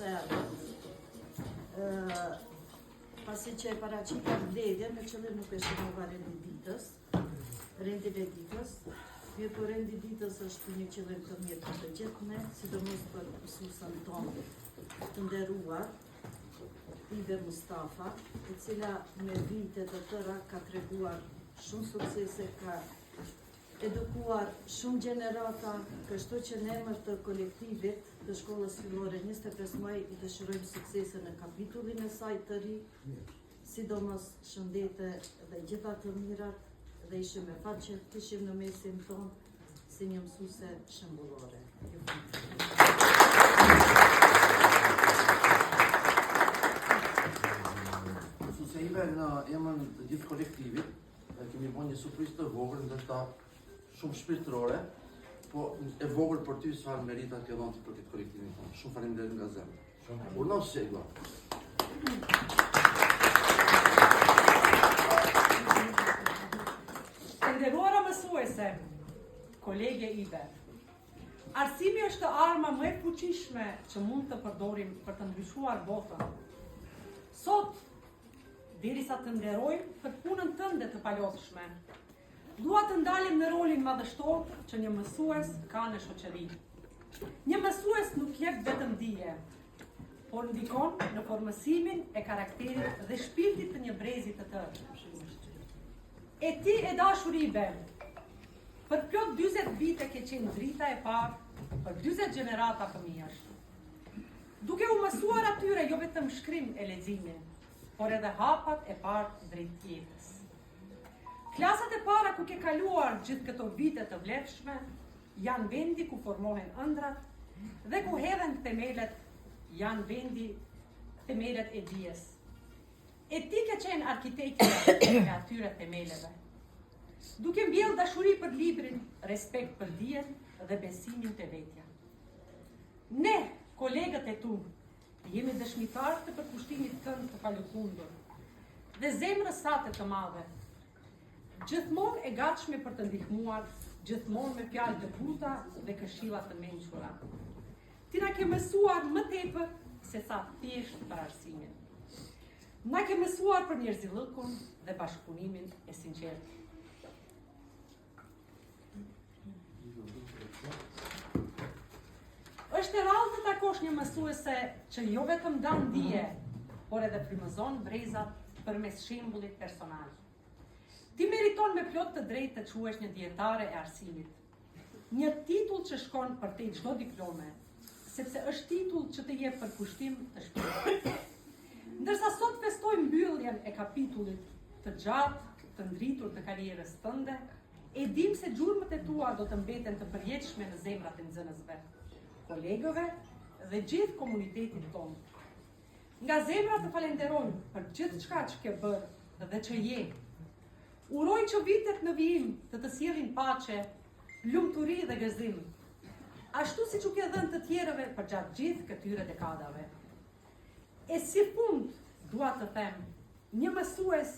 serë. Pasi që e paraqita vlerje, në qëllim nuk e shënova rendin e ditës, mirë për rendi ditës është një qëllim të mirë për të gjithë ne, sidomos për mësuesën tonë të nderuar, Ibe Mustafa, e cila me vite të tëra ka treguar shumë suksese, ka edukuar shumë gjenerata, kështu që në emër të kolektivit të shkollës fillore 25 maj i dëshirojmë suksese në kapitullin e saj të ri, sidomos shëndete dhe gjitha të mirat, dhe ishim e fat që kishim në mesin tonë si një mësuese shembullore. Mësuesja ime në emër të gjithë kolektivit, kemi bërë një surprizë të vogël, ndoshta shumë shpirtërore, po e vogël për ty çfarë merita ke dhënë për këtë kolektivin tonë. Shumë faleminderit nga zemra. Urno shego. Nderuara mësuese, kolege Ibe, arsimi është arma më e fuqishme që mund të përdorim për të ndryshuar botën. Sot, derisa të nderojmë për punën tënde të palodhshme, dua të ndalim në rolin madhështor që një mësues ka në shoqëri. Një mësues nuk jep vetëm dije, por ndikon në formësimin e karakterit dhe shpirtit të një brezi të tërë. E ti e dashur Ibe, për plot 40 vite ke qenë drita e parë për 40 gjenerata fëmijësh. Duke u mësuar atyre jo vetëm shkrim e leximin, por edhe hapat e parë drejt jetës. Klasat e para ku ke kaluar gjithë këto vite të vlefshme, janë vendi ku formohen ëndrat dhe ku hedhen themelet, janë vendi themelet e dijes. E ti ke qenë arkitektja e atyre themeleve, duke mbjellë dashuri për librin, respekt për dijen dhe besimin te vetja. Ne, kolegët e tu, jemi dëshmitar të përkushtimit tënd të palëkundur dhe zemrës sate të madhe, gjithmonë e gatshme për të ndihmuar, gjithmonë me fjalë të buta dhe këshilla të mençura. Ti na ke mësuar më tepër se sa thjesht për arsimin. Na ke mësuar për njerëzillëkun dhe bashkëpunimin e sinqert. Është e rrallë të takosh një mësuese që jo vetëm dan dije, por edhe frymëzon brezat përmes shembullit personal. Ti meriton me plot të drejtë të quhesh një dietare e arsimit. Një titull që shkon për te çdo diplome, sepse është titull që të jep përkushtim të shpirtit. Ndërsa sot festojmë mbylljen e kapitullit të gjatë, të ndritur të karrierës tënde, e dim se gjurmët e tua do të mbeten të përjetshme në zemrat e nxënësve, kolegëve dhe gjithë komunitetit tonë. Nga zemra të falenderojmë për gjithë çka që ke bërë dhe që je. Uroj që vitet në vijim të sjellin paqe, lumturi dhe gëzim, ashtu siç u ke dhënë të tjerëve përgjatë gjithë këtyre dekadave. E si fund, dua të them, një mësues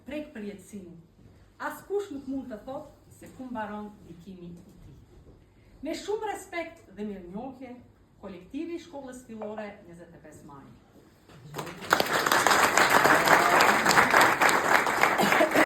prek përjetësin. Askush nuk mund të thotë se ku mbaron ndikimi i tij. Me shumë respekt dhe mirënjohje, kolektivi i shkollës fillore 25 maj.